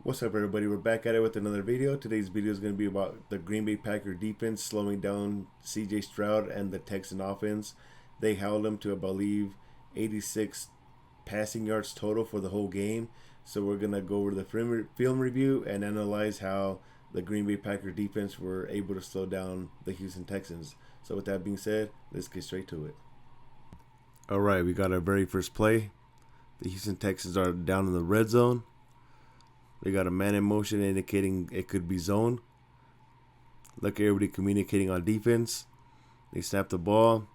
What's up, everybody? We're back at it with another video. Today's video is going to be about the Green Bay Packers defense slowing down CJ Stroud and the Texan offense. They held them to, I believe, 86 passing yards total for the whole game. So we're going to go over the film review and analyze how the Green Bay Packers defense were able to slow down the Houston Texans. So with that being said, let's get straight to it. All right, we got our very first play. The Houston Texans are down in the red zone. They got a man in motion indicating it could be zone. Look at everybody communicating on defense. They snap the ball.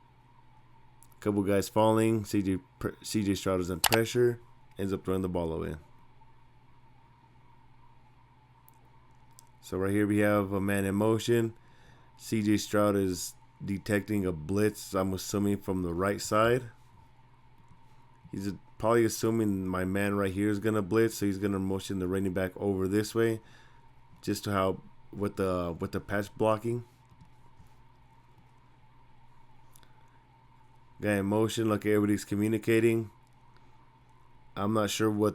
A couple guys falling. CJ Stroud is under pressure. Ends up throwing the ball away. So right here we have a man in motion. CJ Stroud is detecting a blitz, I'm assuming from the right side. He's probably assuming my man right here is gonna blitz, so he's gonna motion the running back over this way, just to help with the pass blocking. Guy in motion. Look, everybody's communicating. I'm not sure what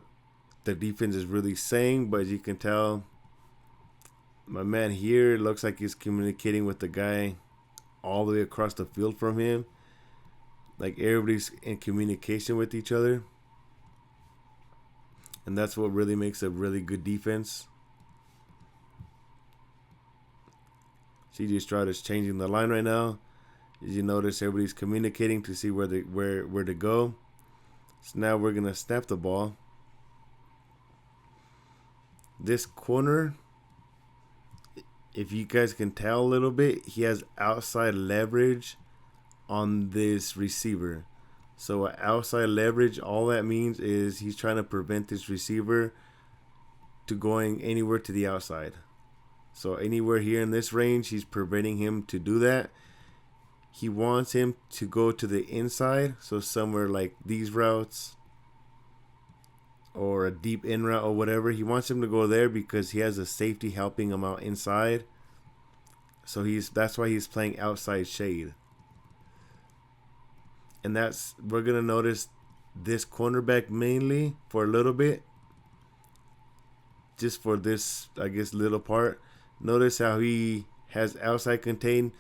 the defense is really saying, but as you can tell, my man here looks like he's communicating with the guy all the way across the field from him. Like, everybody's in communication with each other. And that's what really makes a really good defense. CJ Stroud is changing the line right now. As you notice, everybody's communicating to see where to go. So now we're gonna snap the ball. This corner, if you guys can tell a little bit, he has outside leverage on this receiver. So outside leverage, all that means is he's trying to prevent this receiver to going anywhere to the outside. So anywhere here in this range, he's preventing him to do that. He wants him to go to the inside, so somewhere like these routes or a deep in route or whatever. He wants him to go there because he has a safety helping him out inside. So that's why he's playing outside shade. And we're gonna notice this cornerback mainly for a little bit, just for this, I guess, little part. Notice how he has outside contained,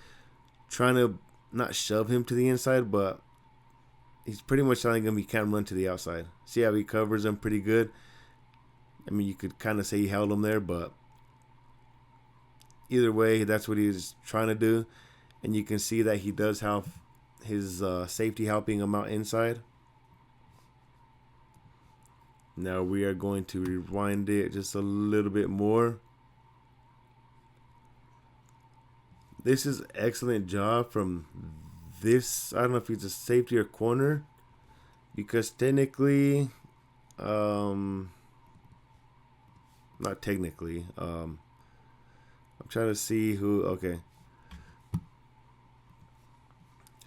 trying to not shove him to the inside, but he's pretty much telling him he can't run to the outside. See how he covers him pretty good. I mean, you could kind of say he held him there, but either way, that's what he's trying to do. And you can see that he does have his safety helping him out inside. Now we are going to rewind it just a little bit more. This is excellent job from this. I don't know if it's a safety or corner, because technically, not technically. I'm trying to see who. Okay.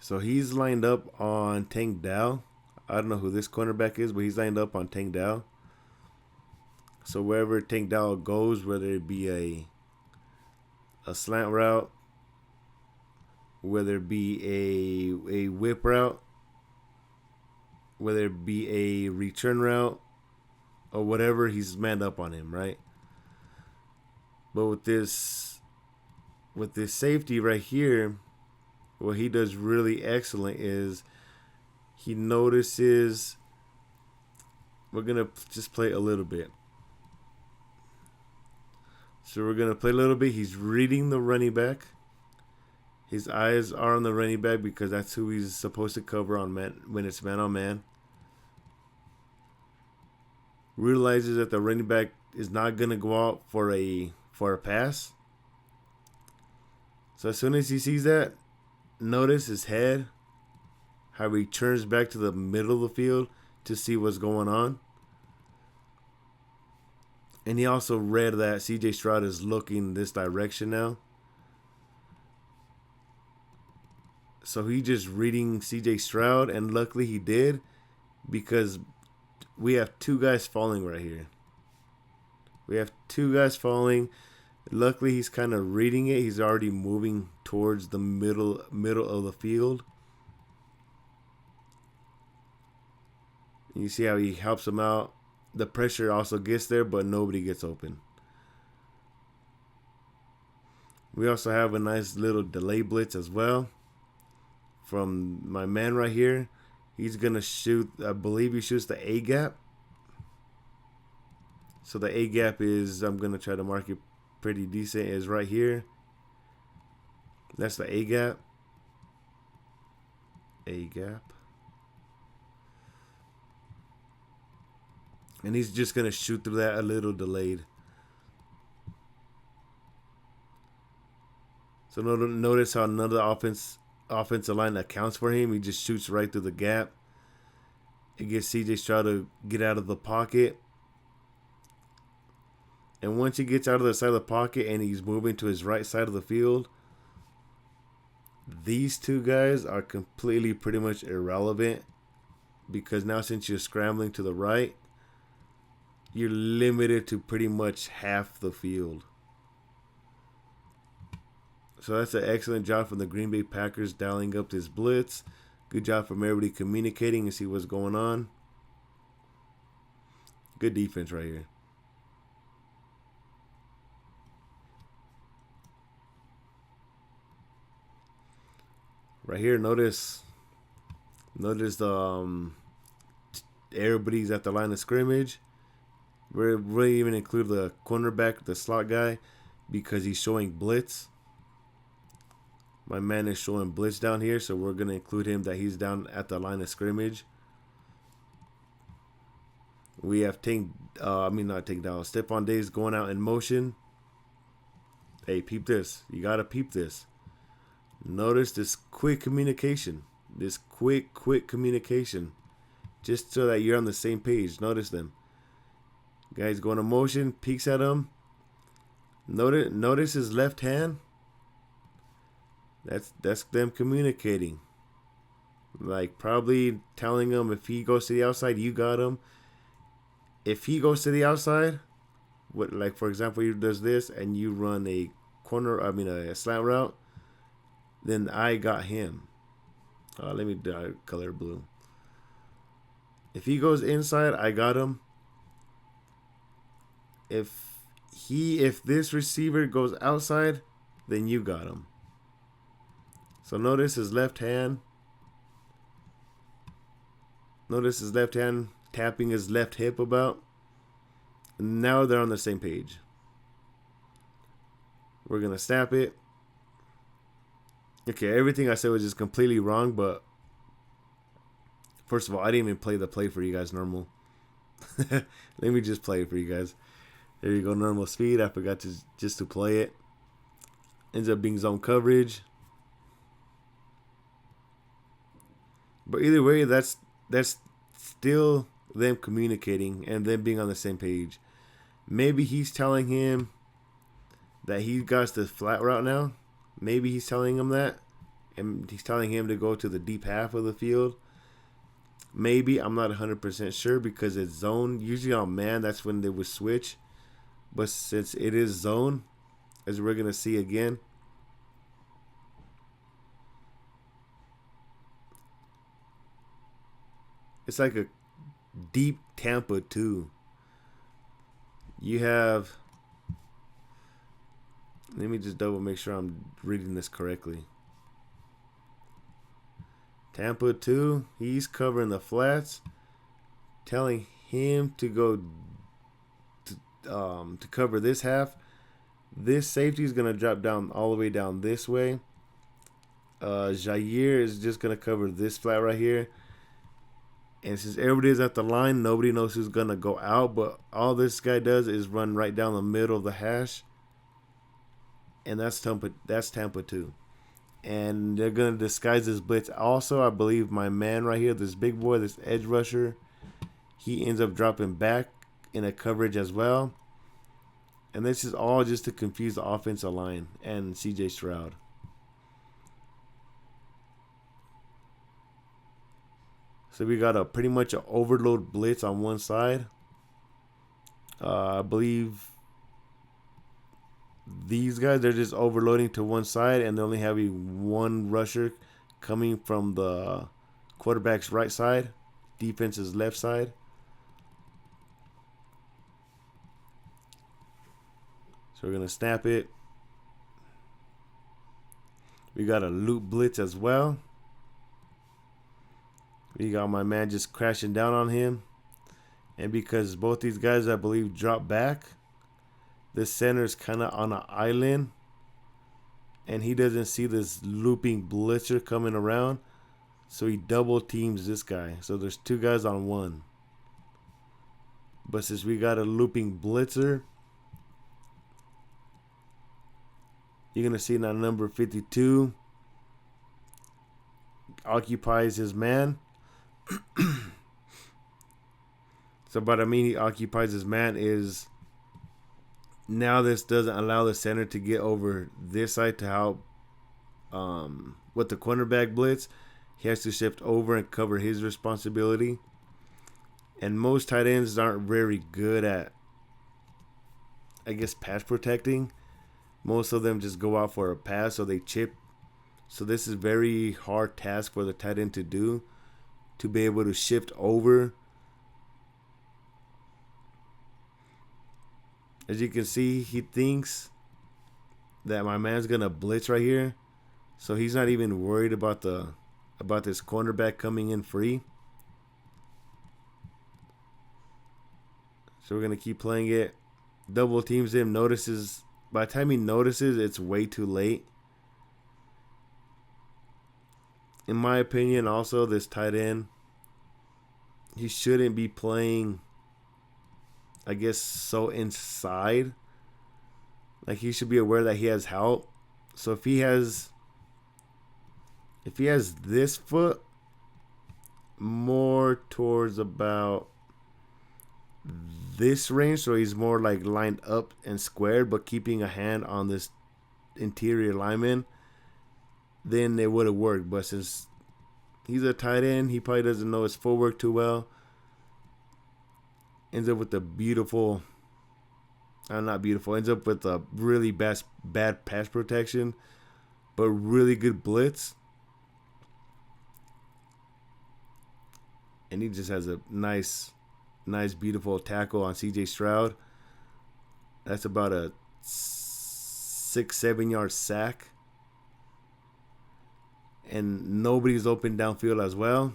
So he's lined up on Tank Dow. I don't know who this cornerback is, but he's lined up on Tank Dow. So wherever Tank Dow goes, whether it be a slant route, whether it be a whip route, whether it be a return route, or whatever, he's manned up on him, right? But with this safety right here, what he does really excellent is he notices. We're going to just play a little bit. So we're going to play a little bit. He's reading the running back. His eyes are on the running back because that's who he's supposed to cover on man when it's man on man. Realizes that the running back is not going to go out for a pass. So as soon as he sees that, notice his head, how he turns back to the middle of the field to see what's going on. And he also read that CJ Stroud is looking this direction now. So he just reading CJ Stroud, and luckily he did, because we have two guys falling right here. We have two guys falling. Luckily, he's kind of reading it. He's already moving towards the middle of the field. You see how he helps him out. the pressure also gets there, but nobody gets open. We also have a nice little delay blitz as well from my man right here. He's going to shoot, I believe he shoots the A gap. So the A gap is, I'm going to try to mark it pretty decent, is right here. That's the A gap. A gap. And he's just going to shoot through that a little delayed. So notice how none of the offensive line accounts for him. He just shoots right through the gap. It gets CJ Stroud to get out of the pocket. And once he gets out of the side of the pocket and he's moving to his right side of the field, these two guys are completely pretty much irrelevant, because now since you're scrambling to the right, you're limited to pretty much half the field. So that's an excellent job from the Green Bay Packers dialing up this blitz. Good job from everybody communicating and see what's going on. Good defense right here. Right here, notice the everybody's at the line of scrimmage. We're really even include the cornerback, the slot guy, because he's showing blitz. My man is showing blitz down here, so we're gonna include him that he's down at the line of scrimmage. We have Stephon Diggs going out in motion. Hey, peep this. You gotta peep this. Notice this quick communication. This quick communication. Just so that you're on the same page. Notice them. Guy's going to motion, peeks at him. Notice his left hand. That's them communicating. Like probably telling him if he goes to the outside, you got him. If he goes to the outside, like for example, he does this and you run a slant route, then I got him. Let me color blue. If he goes inside, I got him. If this receiver goes outside, then you got him. So notice his left hand. Notice his left hand tapping his left hip about. And now they're on the same page. We're going to snap it. Okay, everything I said was just completely wrong, but first of all, I didn't even play the play for you guys normal. Let me just play it for you guys. There you go, normal speed. I forgot to play it. Ends up being zone coverage. But either way, that's still them communicating and them being on the same page. Maybe he's telling him that he got the flat route now. Maybe he's telling him that. And he's telling him to go to the deep half of the field. Maybe. I'm not 100% sure because it's zone. Usually on man, that's when they would switch. But since it is zone, as we're going to see again, it's like a deep Tampa 2. You have... Let me just double make sure I'm reading this correctly. Tampa 2, he's covering the flats, telling him to go to cover this half. This safety is going to drop down all the way down this way. Jair is just going to cover this flat right here. And since everybody's at the line, nobody knows who's going to go out. But all this guy does is run right down the middle of the hash. And that's Tampa 2. And they're going to disguise this blitz. Also, I believe my man right here, this big boy, this edge rusher, he ends up dropping back in a coverage as well. And this is all just to confuse the offensive line and CJ Stroud. So we got a pretty much an overload blitz on one side. I believe these guys, they're just overloading to one side and they're only having one rusher coming from the quarterback's right side, defense's left side. So we're going to snap it. We got a loop blitz as well. We got my man just crashing down on him. And because both these guys, I believe, drop back, the center is kind of on an island. And he doesn't see this looping blitzer coming around. So he double teams this guy. So there's two guys on one. But since we got a looping blitzer, you're going to see now number 52 occupies his man. So what I mean he occupies his man is now this doesn't allow the center to get over this side to help with the cornerback blitz. He has to shift over and cover his responsibility. And most tight ends aren't very good at, I guess, pass protecting. Most of them just go out for a pass or they chip. So this is a very hard task for the tight end to do, to be able to shift over. As you can see, he thinks that my man's gonna blitz right here, so he's not even worried about this cornerback coming in free. So we're gonna keep playing it. Double teams him. Notices by the time he notices, it's way too late. In my opinion, also this tight end, he shouldn't be playing, I guess, so inside. Like, he should be aware that he has help. So if he has this foot more towards about this range, so he's more like lined up and squared, but keeping a hand on this interior lineman, then it would have worked. But since he's a tight end, he probably doesn't know his footwork too well. Ends up with a beautiful, not beautiful, ends up with a really bad pass protection, but really good blitz. And he just has a nice, beautiful tackle on CJ Stroud. That's about a 6-7 yard sack. And nobody's open downfield as well.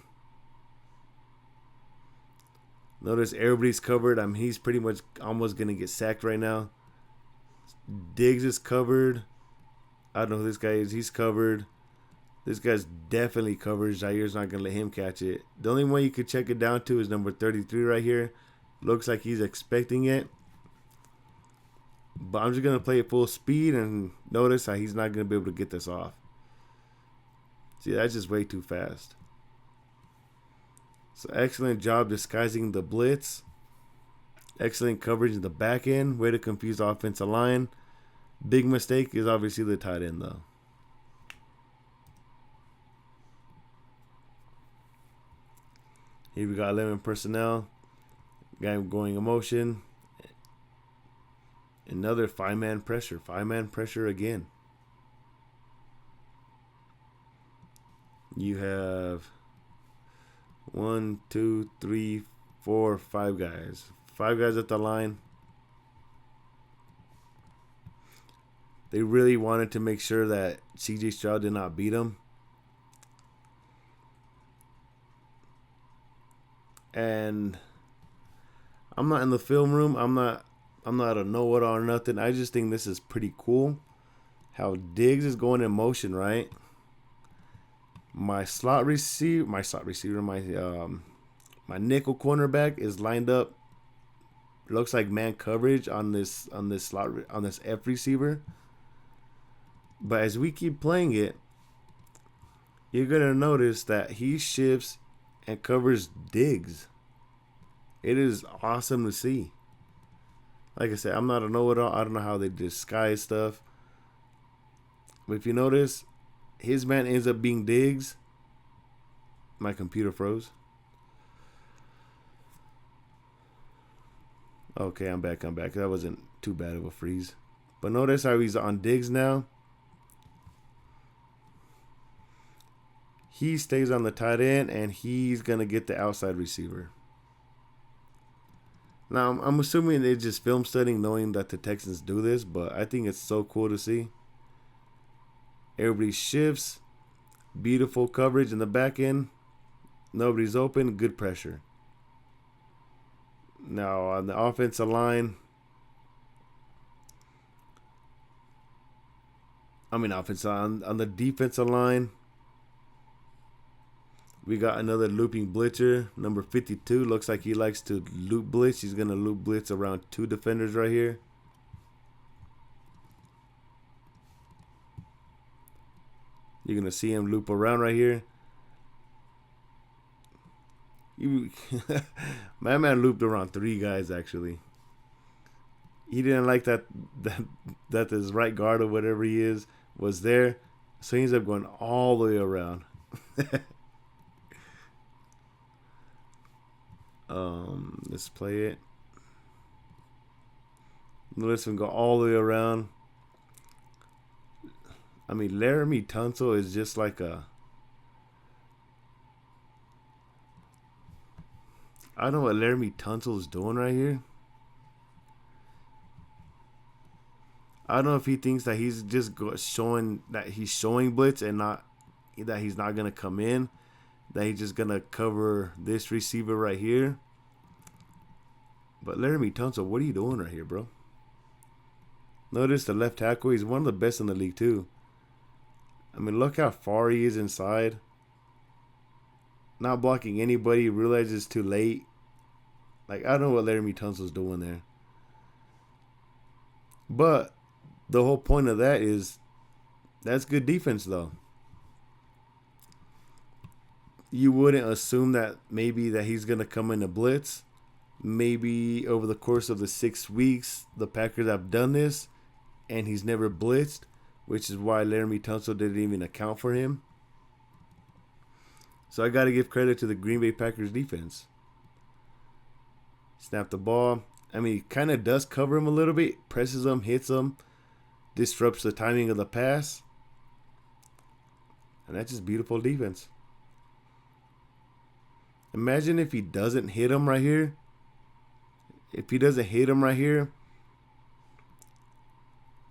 Notice everybody's covered. I mean, he's pretty much almost going to get sacked right now. Diggs is covered. I don't know who this guy is. He's covered. This guy's definitely covered. Jair's not going to let him catch it. The only one you could check it down to is number 33 right here. Looks like he's expecting it. But I'm just going to play it full speed and notice how he's not going to be able to get this off. See, that's just way too fast. So excellent job disguising the blitz. Excellent coverage in the back end. Way to confuse the offensive line. Big mistake is obviously the tight end though. Here we got 11 personnel. Guy going in motion. Another 5-man pressure. 5-man pressure again. You have 1, 2, 3, 4, 5 guys. 5 guys at the line. They really wanted to make sure that CJ Stroud did not beat him. And I'm not in the film room. I'm not a know-it-all or nothing. I just think this is pretty cool. How Diggs is going in motion, right? My nickel cornerback is lined up. Looks like man coverage on this F receiver. But as we keep playing it, you're gonna notice that he shifts and covers Diggs. It is awesome to see. Like I said, I'm not a know-it-all. I don't know how they disguise stuff. But if you notice, his man ends up being Diggs. My computer froze. Okay, I'm back. That wasn't too bad of a freeze. But notice how he's on Diggs now. He stays on the tight end, and he's going to get the outside receiver. Now, I'm assuming they're just film studying, knowing that the Texans do this, but I think it's so cool to see. Everybody shifts, beautiful coverage in the back end. Nobody's open, good pressure. Now, on the offensive line, on the defensive line, we got another looping blitzer, number 52. Looks like he likes to loop blitz. He's going to loop blitz around two defenders right here. You're going to see him loop around right here. My man looped around three guys, actually. He didn't like that his right guard or whatever he is was there. So he ends up going all the way around. Let's play it. Let's go all the way around. I mean, Laramie Tunsil is just like a... I don't know what Laramie Tunsil is doing right here. I don't know if he thinks that he's just showing blitz and not that he's not gonna come in, that he's just gonna cover this receiver right here. But Laramie Tunsil, what are you doing right here, bro? Notice the left tackle. He's one of the best in the league too. I mean, look how far he is inside. Not blocking anybody. Realizes it's too late. Like, I don't know what Laramie Tunsil's doing there. But the whole point of that is that's good defense, though. You wouldn't assume that maybe that he's going to come in a blitz. Maybe over the course of the 6 weeks, the Packers have done this, and he's never blitzed, which is why Laramie Tunsil didn't even account for him. So I got to give credit to the Green Bay Packers defense. Snap the ball. I mean, he kind of does cover him a little bit. Presses him, hits him, disrupts the timing of the pass. And that's just beautiful defense. Imagine if he doesn't hit him right here. If he doesn't hit him right here,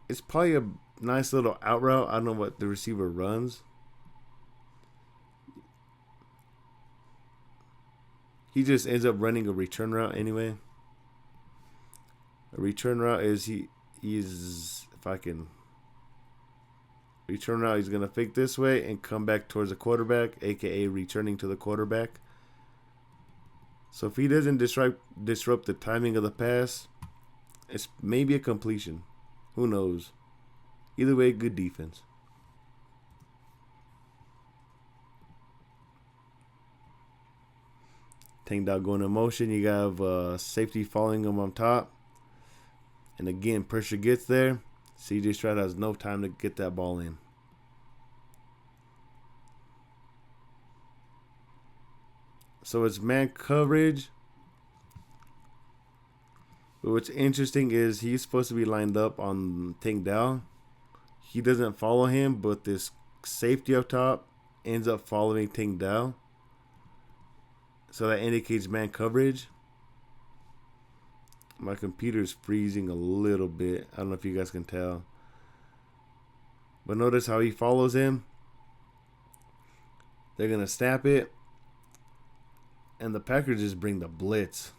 it's probably a nice little out route. I don't know what the receiver runs. He just ends up running a return route anyway. A return route is return route, he's going to fake this way and come back towards the quarterback, aka returning to the quarterback. So if he doesn't disrupt the timing of the pass, it's maybe a completion. Who knows? Either way, good defense. Tank Dog going in motion. You have safety following him on top. And again, pressure gets there. CJ Stroud has no time to get that ball in. So it's man coverage. But what's interesting is he's supposed to be lined up on Tank Dog. He doesn't follow him, but this safety up top ends up following Tank Dog. So that indicates man coverage. My computer's freezing a little bit. I don't know if you guys can tell. But notice how he follows him. They're going to snap it. And the Packers just bring the blitz.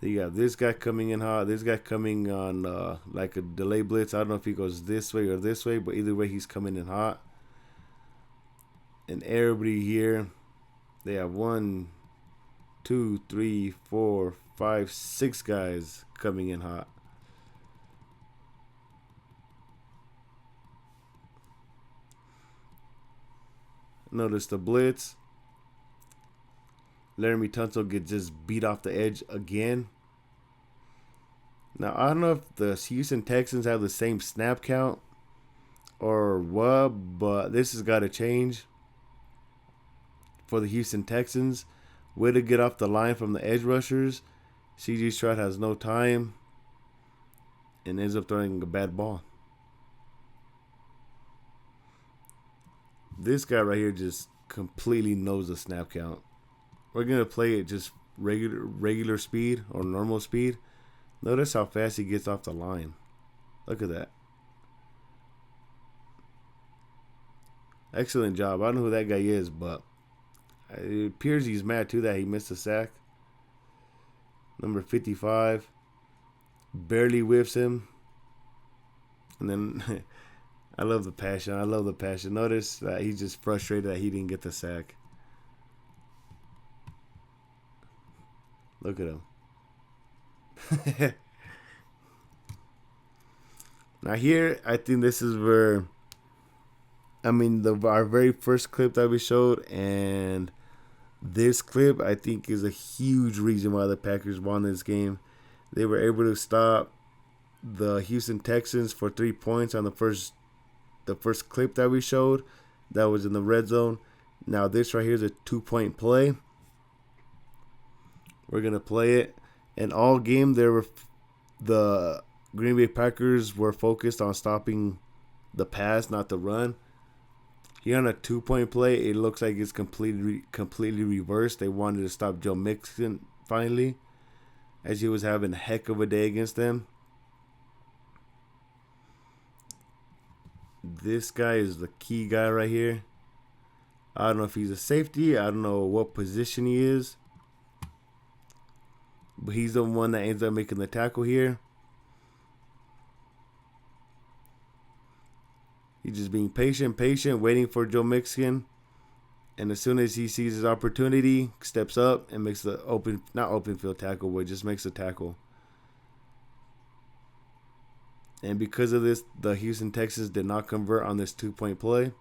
You got this guy coming in hot. This guy coming on like a delay blitz. I don't know if he goes this way or this way. But either way, he's coming in hot. And everybody here, they have 1, 2, 3, 4, 5, 6 guys coming in hot. Notice the blitz. Laramie Tunsil gets just beat off the edge again. Now, I don't know if the Houston Texans have the same snap count or what, but this has got to change for the Houston Texans. Way to get off the line from the edge rushers. CJ Stroud has no time and ends up throwing a bad ball. This guy right here just completely knows the snap count. We're going to play it just regular speed or normal speed. Notice how fast he gets off the line. Look at that. Excellent job. I don't know who that guy is, but it appears he's mad too that he missed a sack. Number 55 barely whiffs him. And then I love the passion. I love the passion. Notice that he's just frustrated that he didn't get the sack. Look at him. Now here, I think this is where, our very first clip that we showed and this clip, I think, is a huge reason why the Packers won this game. They were able to stop the Houston Texans for 3 points on the first clip that we showed. That was in the red zone. Now this right here is a 2-point play. We're gonna play it. And all game the Green Bay Packers were focused on stopping the pass, not the run. Here on a 2-point play, it looks like it's completely reversed. They wanted to stop Joe Mixon finally, as he was having a heck of a day against them. This guy is the key guy right here. I don't know if he's a safety. I don't know what position he is. But he's the one that ends up making the tackle here. He's just being patient, waiting for Joe Mixon. And as soon as he sees his opportunity, steps up and makes the not open field tackle, but just makes a tackle. And because of this, the Houston Texans did not convert on this 2-point play.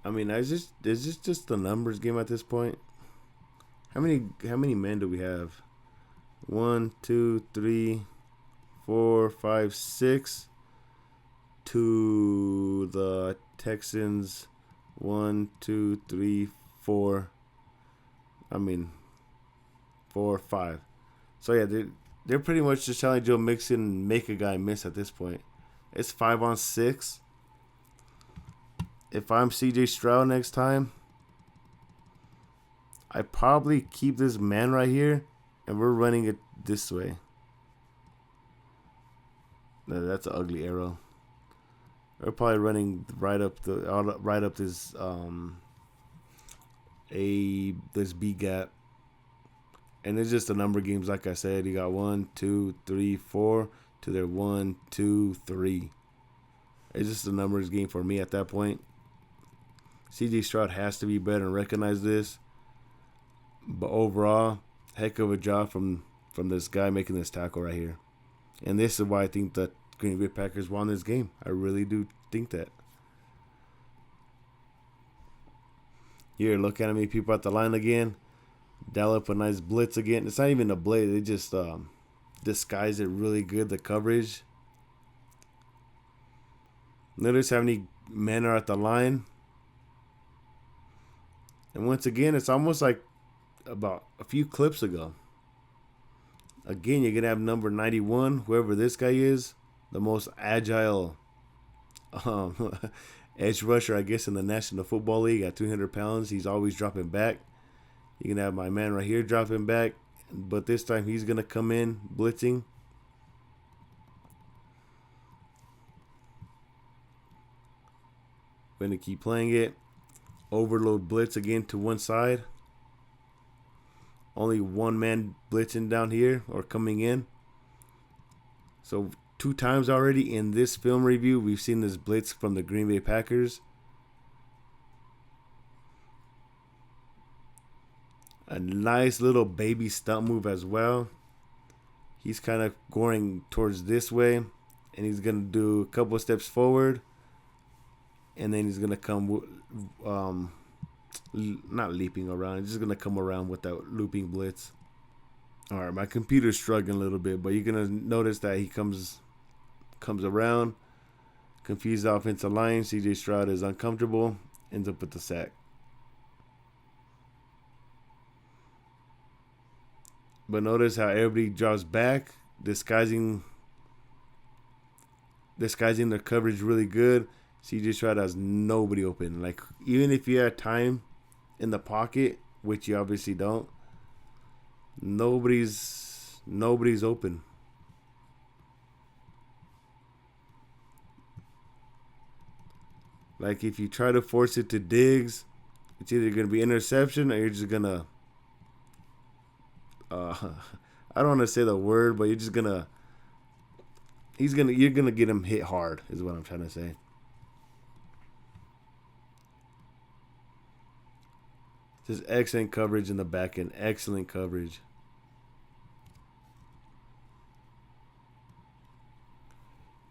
Is this just a numbers game at this point? How many men do we have? 1, 2, 3, 4, 5, 6. To the Texans, 1, 2, 3, 4. 4, 5. So yeah, they're pretty much just telling Joe Mixon make a guy miss at this point. It's 5-on-6. If I'm CJ Stroud next time, I probably keep this man right here, and we're running it this way. No, that's an ugly arrow. We're probably running right up this this B gap, and it's just a number of games. Like I said, you got 1, 2, 3, 4 to their 1, 2, 3. It's just a numbers game for me at that point. CJ Stroud has to be better and recognize this. But overall, heck of a job from this guy making this tackle right here. And this is why I think the Green Bay Packers won this game. I really do think that. Here, look at me, people at the line again. Dial up a nice blitz again. It's not even a blitz. They just disguise it really good, the coverage. Notice how many men are at the line. And once again, it's almost like about a few clips ago. Again, you're going to have number 91, whoever this guy is, the most agile edge rusher, I guess, in the National Football League at 300 pounds. He's always dropping back. You're going to have my man right here dropping back, but this time he's going to come in blitzing. Going to keep playing it. Overload blitz again to one side. Only one man blitzing down here or coming in. So 2 times already in this film review, we've seen this blitz from the Green Bay Packers. A nice little baby stump move as well. He's kind of going towards this way, and he's going to do a couple of steps forward. And then he's going to come, not leaping around. He's just going to come around with that looping blitz. All right, my computer's struggling a little bit, but you're going to notice that he comes around, confused the offensive line. CJ Stroud is uncomfortable, ends up with the sack. But notice how everybody drops back, disguising their coverage really good. CJ Stroud has nobody open. Like, even if you had time in the pocket, which you obviously don't, nobody's open. Like, if you try to force it to Diggs, it's either gonna be interception or you're just gonna I don't want to say the word, but you're gonna get him hit hard is what I'm trying to say. Just excellent coverage in the back end. Excellent coverage.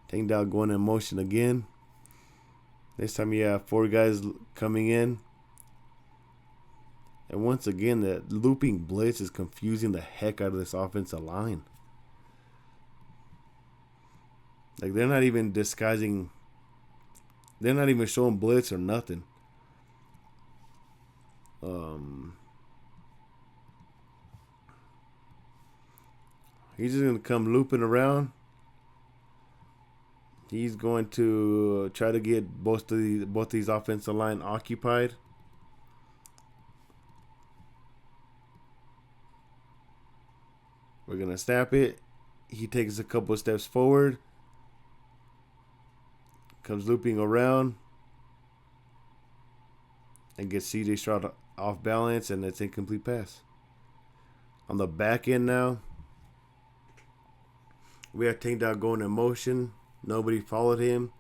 Taking down, going in motion again. This time you have 4 guys coming in. And once again, the looping blitz is confusing the heck out of this offensive line. Like, they're not even disguising. They're not even showing blitz or nothing. He's just going to come looping around. He's going to try to get both these offensive line occupied. We're going to snap it. He takes a couple of steps forward. Comes looping around. And gets CJ Stroud off balance, and it's incomplete pass. On the back end now, we have taken down, going in motion. Nobody followed him.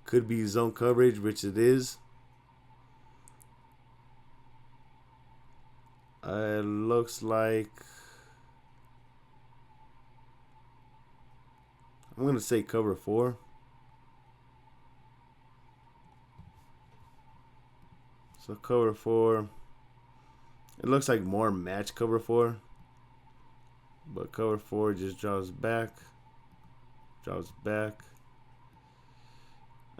Could be zone coverage, which it is. It looks like, I'm going to say cover 4. So cover 4. It looks like more match cover 4. But cover 4 just drops back.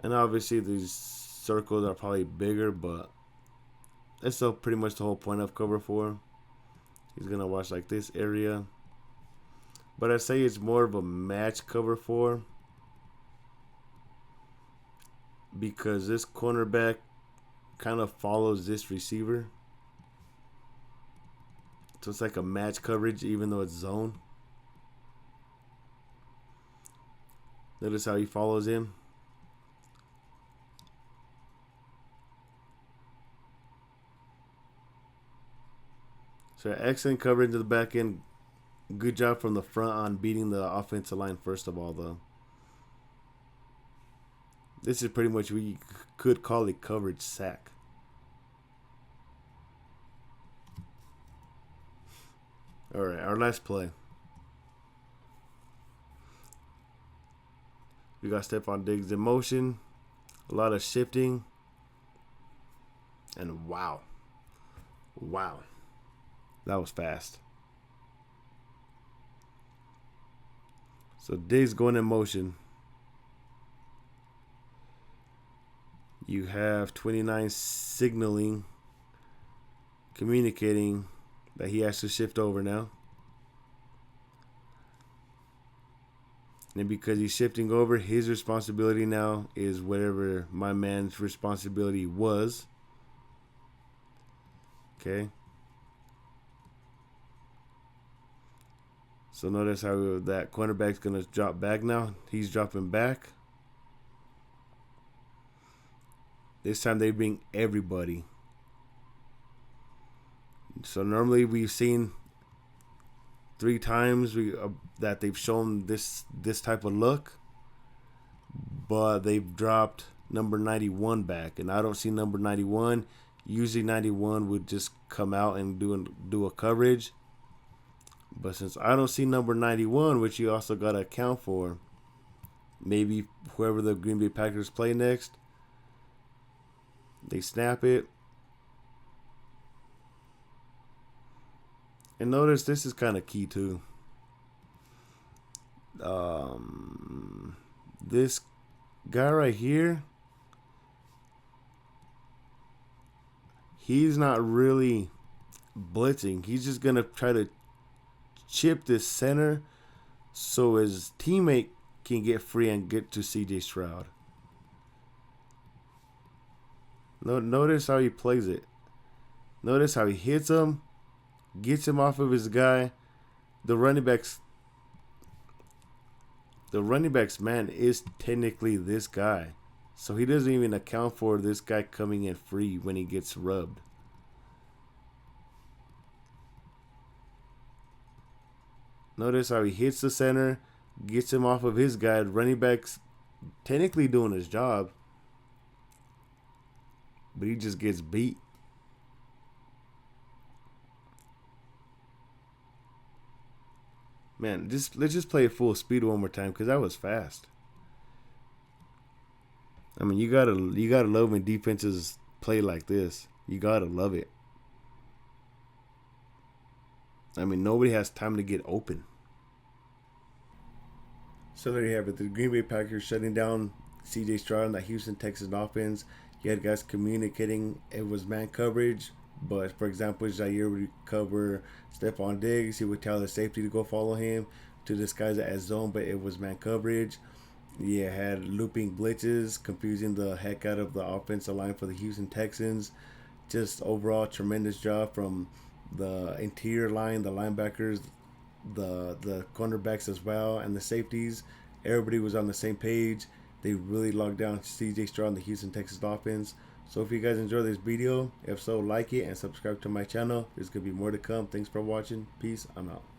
And obviously these circles are probably bigger, but that's still pretty much the whole point of cover 4. He's going to watch like this area. But I say it's more of a match cover 4. Because this cornerback kind of follows this receiver. So it's like a match coverage even though it's zone. Notice how he follows him. So excellent coverage to the back end. Good job from the front on beating the offensive line first of all, though. This is pretty much what you could call a coverage sack. All right, our last play. We got Stephon Diggs in motion. A lot of shifting. And wow. That was fast. So Diggs going in motion. You have 29 signaling, communicating that he has to shift over now. And because he's shifting over, his responsibility now is whatever my man's responsibility was. Okay. So notice how that cornerback's going to drop back now. He's dropping back. This time they bring everybody. So normally we've seen 3 times that they've shown this type of look, but they've dropped number 91 back, and I don't see number 91. Usually 91 would just come out and do a coverage, but since I don't see number 91, which you also got to account for, maybe whoever the Green Bay Packers play next, they snap it. And notice this is kind of key too. This guy right here, he's not really blitzing. He's just going to try to chip this center so his teammate can get free and get to CJ Stroud. Notice how he plays it. Notice how he hits him, gets him off of his guy. The running back's man is technically this guy. So he doesn't even account for this guy coming in free when he gets rubbed. Notice how he hits the center, gets him off of his guy. Running back's technically doing his job, but he just gets beat. Man, let's just play it full speed one more time because that was fast. I mean, you gotta love when defenses play like this. You gotta love it. I mean, nobody has time to get open. So there you have it. The Green Bay Packers shutting down C.J. Stroud and the Houston Texans offense. You had guys communicating it was man coverage. But, for example, Jair would cover Stephon Diggs. He would tell the safety to go follow him to disguise it as zone, but it was man coverage. You had looping blitzes, confusing the heck out of the offensive line for the Houston Texans. Just overall tremendous job from the interior line, the linebackers, the cornerbacks as well, and the safeties. Everybody was on the same page. They really locked down C.J. Stroud and the Houston Texans offense. So if you guys enjoyed this video, if so, like it and subscribe to my channel. There's going to be more to come. Thanks for watching. Peace. I'm out.